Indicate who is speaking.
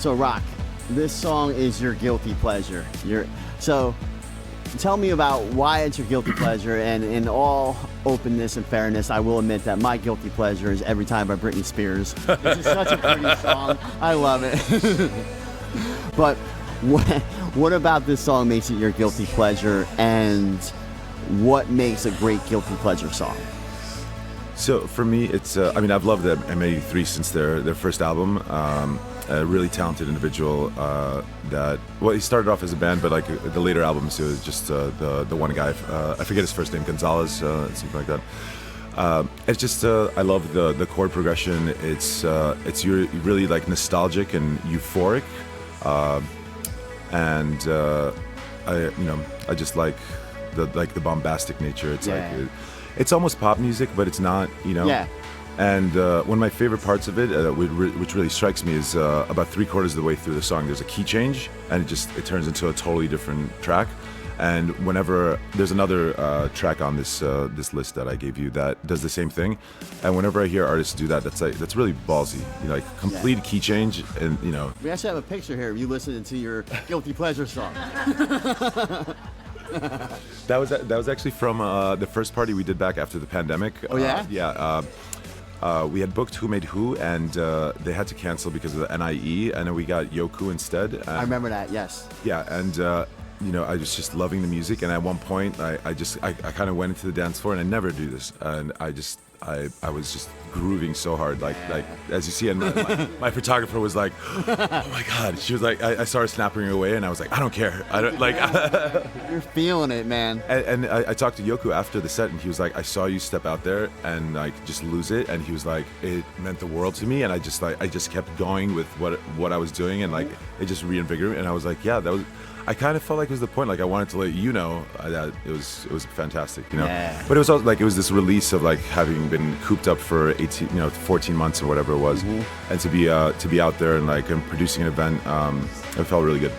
Speaker 1: So Rock, this song is your guilty pleasure. So tell me about why it's your guilty pleasure, and in all openness and fairness, I will admit that my guilty pleasure is Every Time by Britney Spears. This is such a pretty song. I love it. But what about this song makes it your guilty pleasure, and what makes a great guilty pleasure song?
Speaker 2: So for me, it's I mean, I've loved the M83 since their first album. A really talented individual that, well, he started off as a band, but like the later albums, it was just the one guy, I forget his first name, Gonzalez, something like that. It's just I love the chord progression. It's really like nostalgic and euphoric, and I just like the bombastic nature. It's like it's almost pop music, but it's not,
Speaker 1: Yeah.
Speaker 2: And one of my favorite parts of it, which really strikes me, is about 3/4 of the way through the song, there's a key change, and it turns into a totally different track. And whenever there's another track on this list that I gave you that does the same thing, and whenever I hear artists do that, that's really ballsy. Like complete key change, and
Speaker 1: We actually have a picture here of you listening to your guilty pleasure song.
Speaker 2: That was actually from the first party we did back after the pandemic.
Speaker 1: Oh yeah?
Speaker 2: Yeah. We had booked Who Made Who, and they had to cancel because of the NIE, and then we got Yoku instead.
Speaker 1: I remember that, yes.
Speaker 2: Yeah, and I was just loving the music, and at one point, I kind of went into the dance floor, and I never do this, and I was just grooving so hard, like as you see, and my photographer was like, "Oh my God!" She was like, I started snapping her away, and I was like, "I don't care, I don't like."
Speaker 1: You're feeling it, man.
Speaker 2: And I talked to Yoku after the set, and he was like, "I saw you step out there and like just lose it," and he was like, "It meant the world to me," and I just kept going with what I was doing, and like it just reinvigorated, and I was like, "Yeah, that was." I kind of felt like it was the point. Like I wanted to let you know that it was fantastic,
Speaker 1: Yeah.
Speaker 2: But it was also like it was this release of like having been cooped up for 14 months or whatever it was, and to be out there and like producing an event, it felt really good.